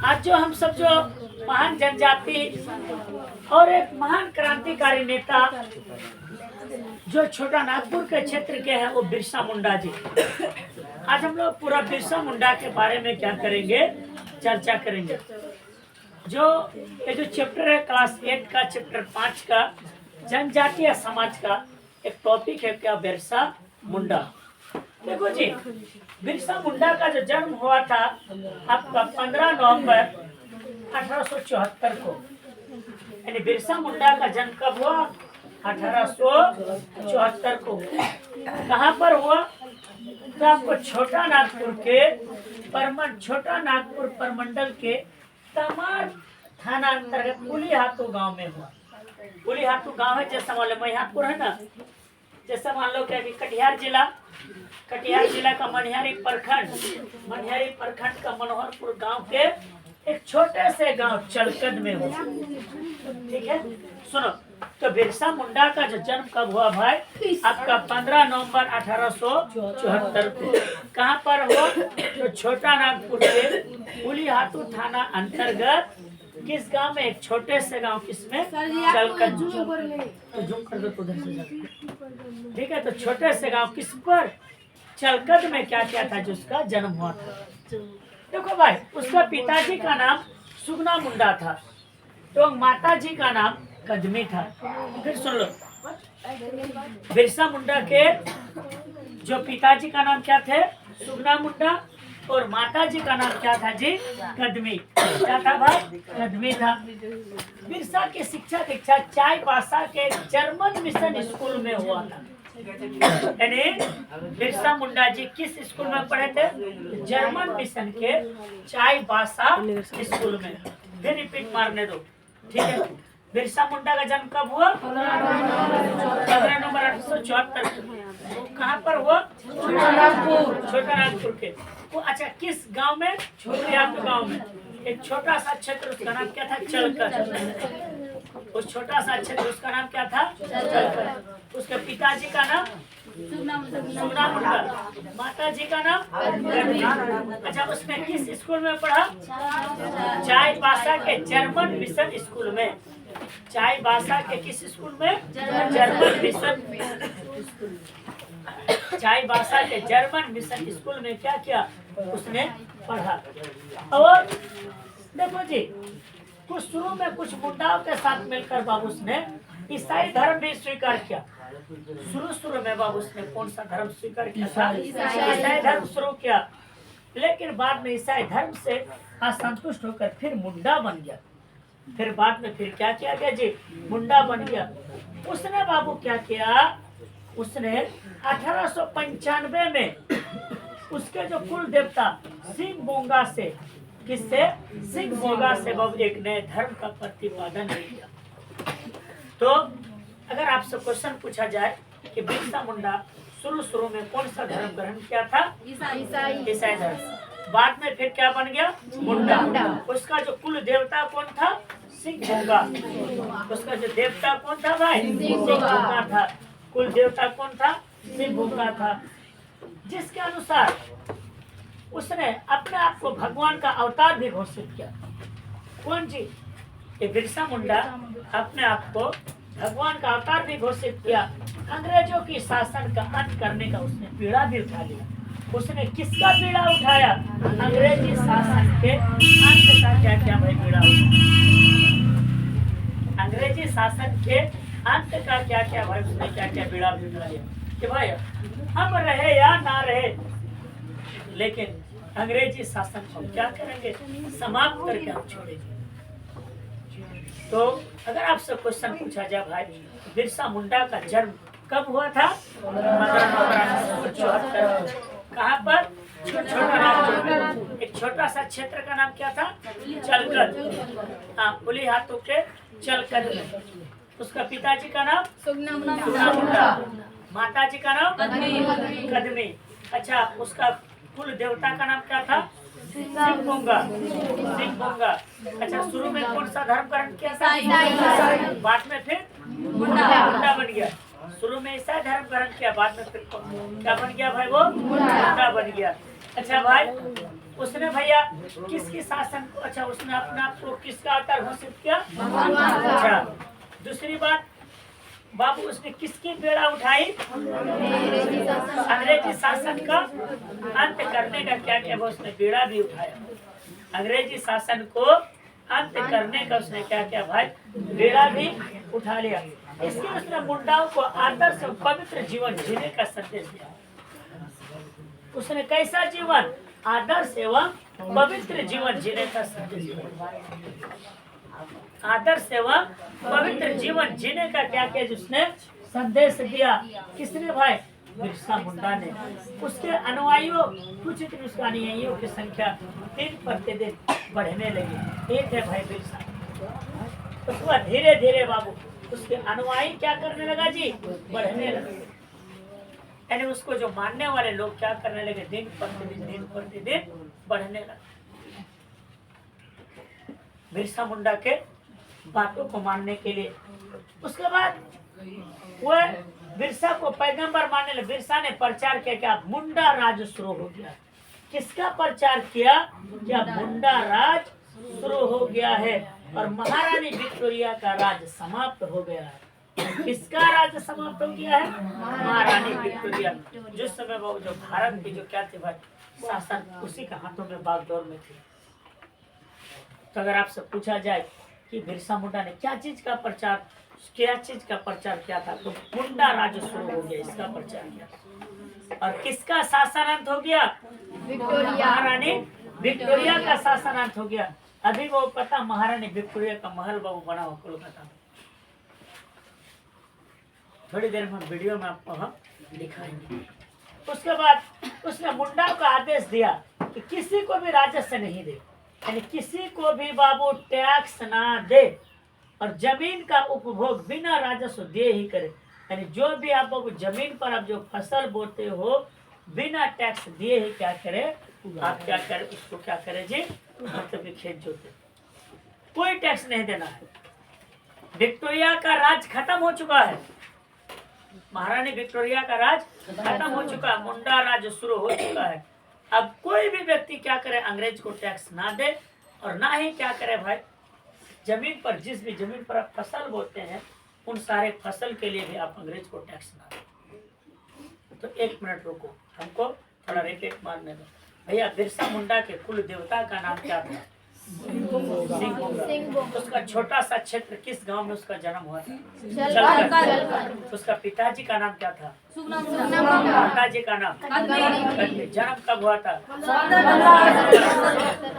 आज जो हम सब जो महान जनजाति और एक महान क्रांतिकारी नेता जो छोटा नागपुर के क्षेत्र के हैं वो बिरसा मुंडा जी। आज हम लोग पूरा बिरसा मुंडा के बारे में क्या करेंगे, चर्चा करेंगे। जो ये जो चैप्टर है क्लास 8 का चैप्टर 5 का जनजातीय समाज का एक टॉपिक है क्या, बिरसा मुंडा। देखो जी, बिरसा मुंडा का जो जन्म हुआ था आपका 15 नवंबर 1874 को। यानी बिरसा मुंडा का जन्म कब हुआ? 1874 को। कहाँ पर हुआ? तो आपको छोटा नागपुर परमंडल के तमार थाना अंतर्गत पुलिहातू गांव में हुआ। पुलिहातू गांव है, जैसा मान लो महियापुर है ना, जैसा मान लो क्या कि कटिहार जिला का मनिहारी प्रखंड का मनोहरपुर गांव के एक छोटे से गांव चलकद में हुआ। ठीक है, सुनो। तो बिरसा मुंडा का जो जन्म कब हुआ भाई? आपका 15 नवंबर 1874 को। कहाँ पर हुआ? तो छोटा नागपुर के पुलिहातू थाना अंतर्गत किस गांव में? एक छोटे से गांव, किसमें? चलकद। तो जूम कर दो तो उधर से जाओ। ठीक है, तो छोटे से गांव किस पर? चलकद में क्या क्या था जो उसका जन्म हुआ था। देखो भाई, उसका पिताजी का नाम सुगना मुंडा था, तो माता जी का नाम कदमी था। फिर सुन लो, बिरसा मुंडा के जो पिताजी का नाम क्या थे? सुगना मुंडा, और माता जी का नाम क्या था जी? कदमी। क्या था भाई? कदमी था। बिरसा की शिक्षा दीक्षा चाईबासा के जर्मन मिशन स्कूल में हुआ था। यानी बिरसा मुंडा जी किस स्कूल में पढ़े थे? जर्मन मिशन के चाईबासा स्कूल में। फिर रिपीट मारने दो, ठीक है। बिरसा मुंडा का जन्म कब हुआ? 15 नवंबर 1874। कहाँ पर हुआ? छोटा नागपुर के। वो अच्छा, किस गांव में? छोटे गांव में। एक छोटा सा क्षेत्र, उसका नाम क्या था? चलकद। उस छोटा सा क्षेत्र, उसका नाम क्या था? चलकद। उसके पिताजी का नाम सुगना मुंडा, माता जी का नाम। अच्छा, उसने किस स्कूल में पढ़ा? चाईबासा के जर्मन मिशन स्कूल में। चाईबासा के किस स्कूल में? German mission. चाईबासा के जर्मन मिशन स्कूल में क्या किया? उसने पढ़ा। और देखो जी, कुछ शुरू में कुछ मुंडाओं के साथ मिलकर बाबू ने ईसाई धर्म भी स्वीकार किया। शुरू में बाबू ने कौन सा धर्म स्वीकार किया था? ईसाई धर्म शुरू किया। लेकिन बाद में ईसाई धर्म से असंतुष्ट होकर फिर मुंडा बन गया। फिर बाद में फिर क्या किया गया जी? मुंडा बन गया। उसने बाबू क्या किया? उसने 1895 में उसके जो कुल देवता सिंह बोंगा से, किससे? सिंह बोंगा से बाबू एक नए धर्म का प्रतिपादन किया। तो अगर आपसे क्वेश्चन पूछा जाए कि बिरसा मुंडा शुरू में कौन सा धर्म ग्रहण किया था? ईसाई धर्म। बाद में फिर क्या बन गया? मुंडा। उसका जो कुल देवता कौन था? सिंह बोंगा। उसका जो देवता कौन था भाई? सिंह बोंगा था। कुल देवता कौन था? सिंह बोंगा था। जिसके अनुसार उसने अपने आप को भगवान का अवतार भी घोषित किया। कौन जी? ये बिरसा मुंडा अपने आप को भगवान का अवतार भी घोषित किया। अंग्रेजों की शासन का अंत करने का उसने पीड़ा भी उठा लिया। उसने किसका पीड़ा उठाया? अंग्रेजी शासन के अंत का क्या क्या भाई पीड़ा उठाया? अंग्रेजी शासन के अंत का क्या क्या भाई उसने क्या क्या पीड़ा भी उठा लिया कि भाई हम रहे या ना रहे, लेकिन अंग्रेजी शासन को क्या करेंगे? समाप्त करके हम छोड़ेंगे। तो अगर आपसे क्वेश्चन पूछा जाए भाई, बिरसा मुंडा का जन्म कब हुआ था? 15 नवंबर 1874। कहाँ पर? छोटा नागपुर। एक छोटा सा क्षेत्र का नाम क्या था? चलकद। हाँ, पुलिहातू के चलकद में। उसका पिताजी का नाम सुगना मुंडा, माता जी का नाम कदमी। अच्छा, उसका कुल देवता का नाम क्या था? सिंह बोंगा। अच्छा, शुरू में कौन सा धर्म ग्रहण किया था? बाद में फिर मुंडा बन गया। शुरू में ईसाई धर्म ग्रहण किया, बाद में फिर क्या बन गया भाई? वो मुंडा बन गया। अच्छा भाई, उसने भैया किसकी शासन को, अच्छा उसने अपने आप को किसका अवतार घोषित किया? अच्छा दूसरी बात बाबू उसने किसकी बेड़ा उठाई? अंग्रेजी शासन का अंत करने का क्या क्या उसने बेड़ा भी उठाया। अंग्रेजी शासन को अंत करने का उसने क्या क्या भाई बेड़ा भी उठा लिया। इसके उसने मुंडाओं को आदर्श और पवित्र जीवन जीने का संदेश दिया। उसने कैसा जीवन? आदर्श एवं पवित्र जीवन जीने का संदेश दिया। आदर्श एवं पवित्र जीवन जीने का क्या क्या उसने संदेश दिया। किसने भाई? बिरसा मुंडा ने। उसके अनुयायियों कुछ उसके अनुयायियों की संख्या दिन प्रतिदिन बढ़ने लगी। एक है भाई बिरसा। उसके बाद धीरे धीरे बाबू उसके अनुयायी क्या करने लगा जी? बढ़ने लगे। यानी उसको जो मानने वाले लोग क्या करने लगे? दिन प्रतिदिन बढ़ने लगे। बिरसा मुंडा के बातों को मानने के लिए। उसके बाद वह बिरसा को पैगंबर मानने लगे। बिरसा ने प्रचार किया क्या? मुंडा राज शुरू हो गया। किसका प्रचार किया? क्या मुंडा राज शुरू हो गया है और महारानी विक्टोरिया का राज समाप्त हो गया है। किसका राज समाप्त हो गया है? महारानी विक्टोरिया। जिस समय वो जो भारत की जो क्या थे भाई शासन उसी के हाथों में बागडोर में थे। तो अगर आपसे पूछा जाए कि बिरसा मुंडा ने क्या चीज का प्रचार किया था, तो मुंडा राज शुरू हो गया, इसका प्रचार किया। और किसका शासन अंत हो गया? महारानी विक्टोरिया का शासन अंत हो गया। अभी वो पता महारानी विक्टोरिया का महल बाबू बना हुआ कोलकाता में। थोड़ी देर में वीडियो में आपको हम दिखाएंगे। उसके बाद उसने मुंडा को आदेश दिया कि किसी को भी राजस्व नहीं दे, यानी किसी को भी बाबू टैक्स ना दे और जमीन का उपभोग बिना राजस्व दे ही करे। यानी जो भी आप बाबू जमीन पर आप जो फसल बोते हो बिना टैक्स दिए ही क्या करे? आप क्या करे? उसको क्या करे जी? मतलब कि खेत जोते, कोई टैक्स नहीं देना है। विक्टोरिया का राज खत्म हो चुका है। महारानी विक्टोरिया का राज खत्म हो चुका है। मुंडा राज शुरू हो चुका है। अब कोई भी व्यक्ति क्या करे? अंग्रेज को टैक्स ना दे और ना ही क्या करे भाई जमीन पर, जिस भी जमीन पर आप फसल बोते हैं उन सारे फसल के लिए भी आप अंग्रेज को टैक्स ना दें। तो एक मिनट रुको, हमको थोड़ा रिपीट मारने दो भैया। बिरसा मुंडा के कुल देवता का नाम क्या था? सिंह। उसका छोटा सा क्षेत्र किस गांव में उसका जन्म हुआ था? जलकर। उसका पिताजी का नाम क्या था? माताजी का नाम? जन्म कब हुआ था?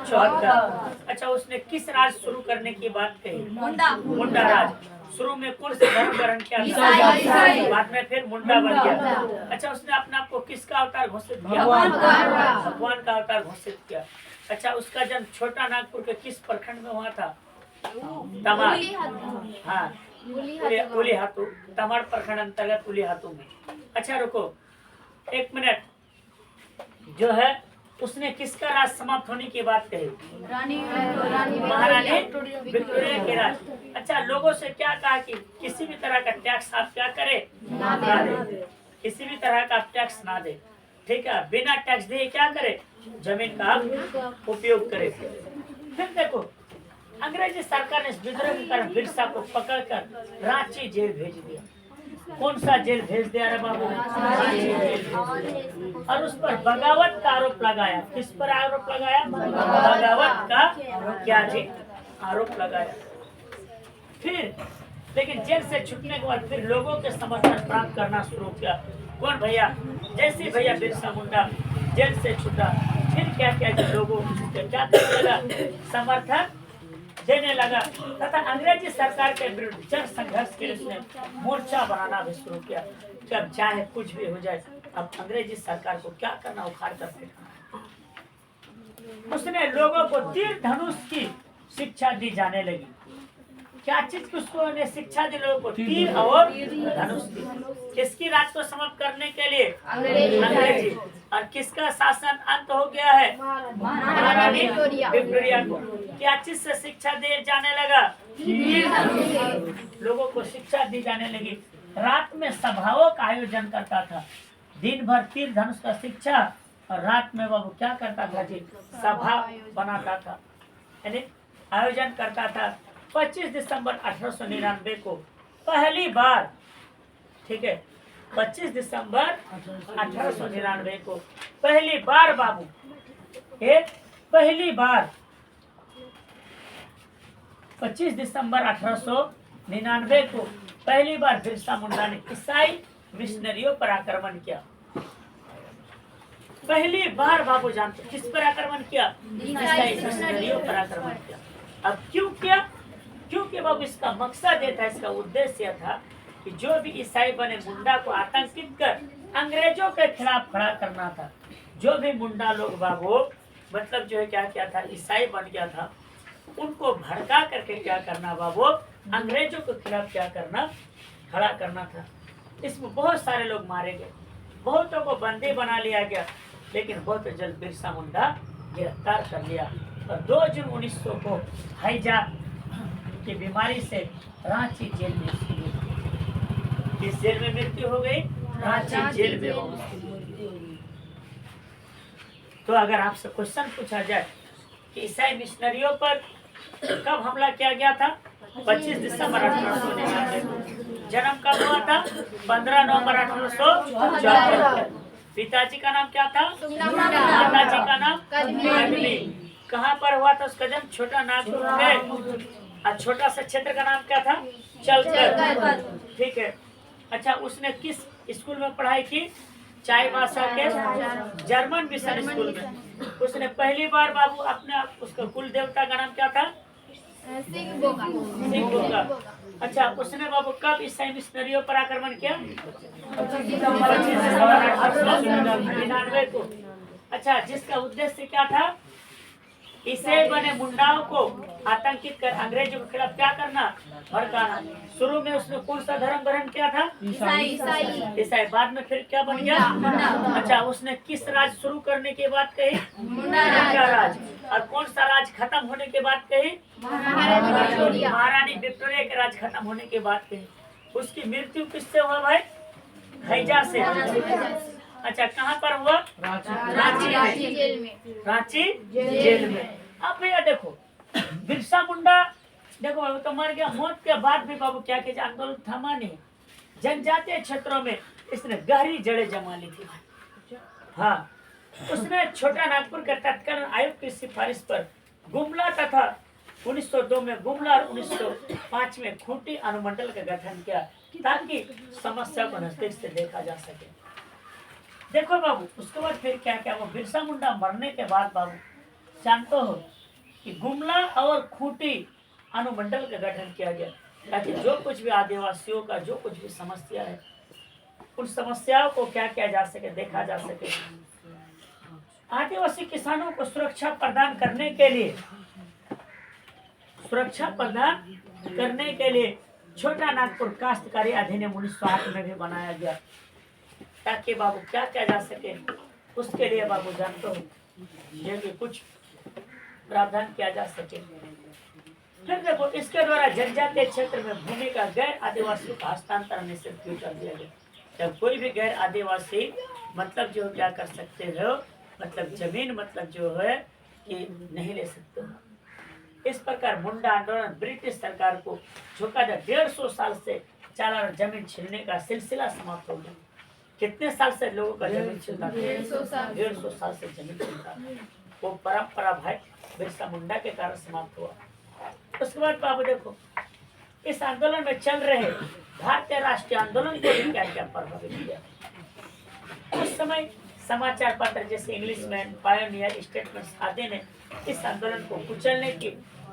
74। अच्छा उसने किस राज शुरू करने की बात कही? मुंडा राज। शुरू में कौन से धर्म ग्रहण किया? बाद में फिर मुंडा बन गया। अच्छा उसने अपने आप को किसका अवतार घोषित किया? भगवान का अवतार घोषित किया। अच्छा उसका जन्म छोटा नागपुर के किस प्रखंड में हुआ था? तमाड़। हाँ उलीहातू, तमाड़ प्रखंड अंतर्गत उलीहातू में। अच्छा रुको एक मिनट, जो है उसने किसका राज समाप्त होने की बात कही? महारानी विक्टोरिया के राज। अच्छा लोगों से क्या कहा कि किसी भी तरह का टैक्स आप क्या करें? ना दे। किसी भी तरह का आप टैक्स ना दे, ठीक है? बिना टैक्स दिए क्या करे? जमीन का उपयोग करे। फिर देखो अंग्रेजी सरकार ने इस विद्रोह के कारण बिरसा को पकड़कर रांची जेल भेज दिया। कौन सा जेल भेज दिया रे बाबू? रांची जेल भेज दिया। और उस पर बगावत का आरोप लगाया। किस पर आरोप लगाया? बगावत का क्या जी? आरोप लगाया। फिर लेकिन जेल से छूटने के बाद फिर लोगों के समर्थन प्राप्त करना शुरू किया। कौन भैया? जैसे भैया बिरसा मुंडा जेल से छूटा फिर क्या क्या लोगों क्या करने लगा? समर्थन देने लगा तथा अंग्रेजी सरकार के विरुद्ध जन संघर्ष के लिए उसने मोर्चा बनाना भी शुरू किया कि अब चाहे कुछ भी हो जाए अब अंग्रेजी सरकार को क्या करना, उखाड़ कर फेंकना। उसने लोगों को तीर धनुष की शिक्षा दी जाने लगी। क्या चीज की उसको ने शिक्षा दी लोगों को? तीर और धनुष की। किसकी राज को समाप्त करने के लिए? अंग्रेजी। और किसका शासन अंत हो गया है? महारानी विक्टोरिया को। क्या चीज से शिक्षा दिए जाने लगा? लोगों को शिक्षा दी जाने लगी। रात में सभाओं का आयोजन करता था। दिन भर तीर धनुष का शिक्षा और रात में बाबू क्या करता था जी, सभा बनाता था, यानी आयोजन करता था। 25 दिसंबर 1899 को पहली बार, ठीक है, 25 दिसंबर 1899 को पहली बार बाबू, एक पहली बार 25 दिसंबर 1899 को पहली बार बिरसा मुंडा ने ईसाई मिशनरियों पर आक्रमण किया। पहली बार बाबू जानते किस पर आक्रमण किया? ईसाई मिशनरियों पर आक्रमण किया। अब क्यों किया? क्योंकि बाबू इसका मकसद ये था, इसका उद्देश्य था कि जो भी ईसाई बने मुंडा को आतंकित कर अंग्रेजों के खिलाफ खड़ा करना था। जो भी मुंडा लोग बाबू मतलब जो है क्या किया था, ईसाई बन गया था, उनको भड़का करके क्या करना बाबू, अंग्रेजों के खिलाफ क्या करना, खड़ा करना था। इसमें बहुत सारे लोग मारे गए, बहुतों को बंदी बना लिया गया, लेकिन बहुत जल्द बिरसा मुंडा गिरफ्तार कर लिया और 2 जून 1900 को हैजा की बीमारी से रांची जेल में मृत्यु हो गई। किस जेल में मृत्यु हो गई? रांची जेल में हो गई। तो अगर आपसे क्वेश्चन पूछा जाए कि ईसाई मिशनरियों पर कब हमला किया गया था? 25 दिसंबर 1899 को। जन्म कब हुआ था? 15 नवंबर 1874। पिताजी का नाम क्या था? माताजी का नाम कदमी। कहाँ पर हुआ था उसका जन्म? छोटा नागपुर में। और छोटा सा क्षेत्र का नाम क्या था? चलकर। ठीक है। अच्छा, उसने किस स्कूल में पढ़ाई की? चाईबासा के जर्मन मिशन स्कूल में। उसने पहली बार बाबू अपने उसका कुल देवता का नाम क्या था? सिंह बोगा। अच्छा, उसने बाबू कब ईसाई मिशनरियों पर आक्रमण किया? 25 दिसंबर 1899 को। अच्छा, जिसका उद्देश्य क्या था? ईसाई बने मुंडाओं को आतंकित कर अंग्रेजों के खिलाफ क्या करना, भड़काना। शुरू में उसने कौन सा धर्म ग्रहण किया था? ईसाई। बाद में फिर क्या बन गया? अच्छा, उसने किस राज शुरू करने की बात कही? मुंडा राज। और कौन सा राज खत्म होने के बाद कही? महारानी विक्टोरिया के राज खत्म होने के बाद कही। उसकी मृत्यु किससे हुआ भाई? हैजा से। अच्छा, कहाँ पर हुआ? रांची जेल में। रांची जेल में। अब भैया देखो, बिरसा मुंडा देखो बाबू तो मर गया, मौत के बाद भी बाबू क्या किया, आंदोलन थमा नहीं। जनजातीय क्षेत्रों में इसने गहरी जड़ें जमा ली थी। हाँ, उसने छोटा नागपुर के तत्कालीन आयुक्त की सिफारिश पर गुमला तथा 1902 में गुमला और 1905 में खूंटी अनुमंडल का गठन किया ताकि समस्या को नजदीक से देखा जा सके। देखो बाबू, उसके बाद फिर क्या क्या वो बिरसा मुंडा मरने के बाद बाबू जानते हो कि गुमला और खूंटी अनुमंडल का गठन किया गया ताकि जो कुछ भी आदिवासियों का जो कुछ भी समस्या है, उन समस्याओं को क्या किया जा सके, देखा जा सके। आदिवासी किसानों को सुरक्षा प्रदान करने के लिए छोटा नागपुर काश्तकारी अधिनियम 1908 में भी बनाया गया ताकि बाबू क्या किया जा सके, उसके लिए बाबू जानते हो ये भी कुछ प्रावधान किया जा सके। फिर देखो, इसके द्वारा जनजातीय क्षेत्र में भूमि का गैर आदिवासियों का हस्तांतरण निषिद्ध कर दिया गया। जब कोई भी गैर आदिवासी मतलब जो क्या कर सकते हो, मतलब जमीन मतलब जो है कि नहीं ले सकते हो। इस प्रकार मुंडा आंदोलन ब्रिटिश सरकार को झुका था। 150 साल से चला जमीन छीनने का सिलसिला समाप्त हो गया। कितने साल से लोगों का जमीन छिनता था? 150 साल से जमीन छिनता था। वो परंपरा भाई बिरसा मुंडा के कारण समाप्त हुआ। उसके बाद बाबू देखो, इस आंदोलन में चल रहे भारतीय राष्ट्रीय आंदोलन को भी क्या क्या प्रभावित किया। उस समय समाचार पत्र जैसे इंग्लिशमैन, पायोनियर, स्टेटमेंट्स आदि ने इस आंदोलन को कुचलने की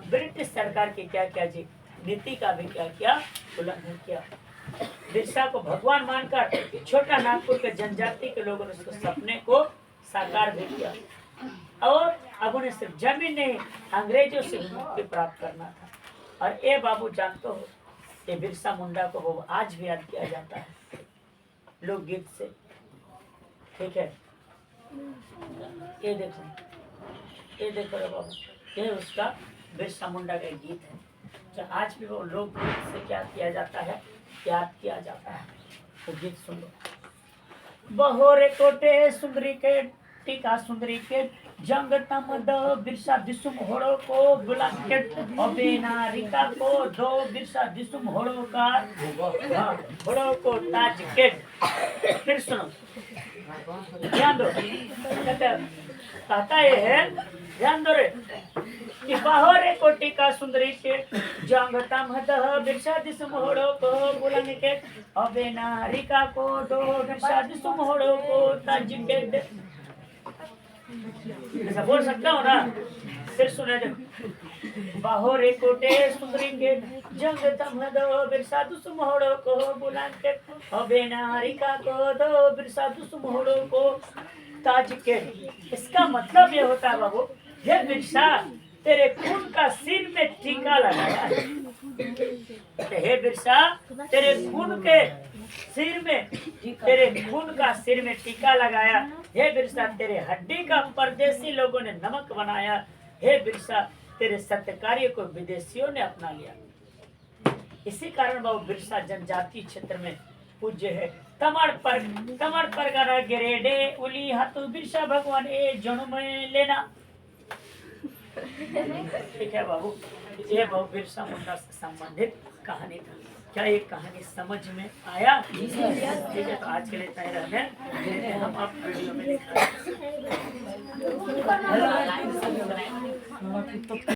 ब्रिटिश सरकार की क्या क्या जी नीति का भी क्या किया, उल्लंघन किया। बिरसा को भगवान मानकर छोटा नागपुर के जनजाति के लोगों ने उसके सपने को साकार भी किया और अब उन्हें सिर्फ जमीन नहीं, अंग्रेजों से मुक्ति प्राप्त करना था। और ये बाबू जानते हो, ये बिरसा मुंडा को वो आज भी याद किया जाता है लोकगीत से। ठीक है, ये देखो रे बाबू, ये उसका बिरसा मुंडा का गीत है जो आज भी वो लोकगीत से क्या किया जाता है, याद किया जाता है। तो गीत सुन लो। बहोरे कोटे सुंदरी के टीका सुंदरी के जंग तमद बिरसा दिसुम होड़ो को ब्लैंकेट अबे नारिका को दो बिरसा दिसुम होड़ो का होड़ो को ताज केट। फिर सुनो ध्यान दो, कहता ये है ध्यान दो रे कि बाहरे कोटि का सुंदरी के जंगता मदह बिरसा दिसुम होड़ो को बुलंद के अबे नारिका को दो बिरसा दिसुम होड़ो को ताज केट। ऐसा बोल सकता हूँ ना? फिर सुने देखो बाहरे कोटे सुंदरी के जंगता मदह बिरसा दिसुम होड़ो को बुलंद के अबे नारिका को दो बिरसा दिसुम होड़ो को ताज केट। इसका मतलब ये होता है बाबू, ये बिरसा तेरे खून का सिर में टीका लगाया है। हे बिरसा तेरे खून के सिर में, तेरे खून का सिर में टीका लगाया। हे बिरसा तेरे हड्डी का परदेसी लोगों ने नमक बनाया। हे बिरसा तेरे सत्य कार्य को विदेशियों ने अपना लिया। इसी कारण बाबू बिरसा जनजाति क्षेत्र में पूज्य है। तमड़ परगना गिरेडे उली हाथु बिरसा भगवान ए जन्म में लेना। ठीक है बाबू, ये बाबू बिरसा मुंडा से संबंधित कहानी था। क्या ये कहानी समझ में आया? ठीक है, तो आज के लिए तय रहने हम आप वीडियो में दिखा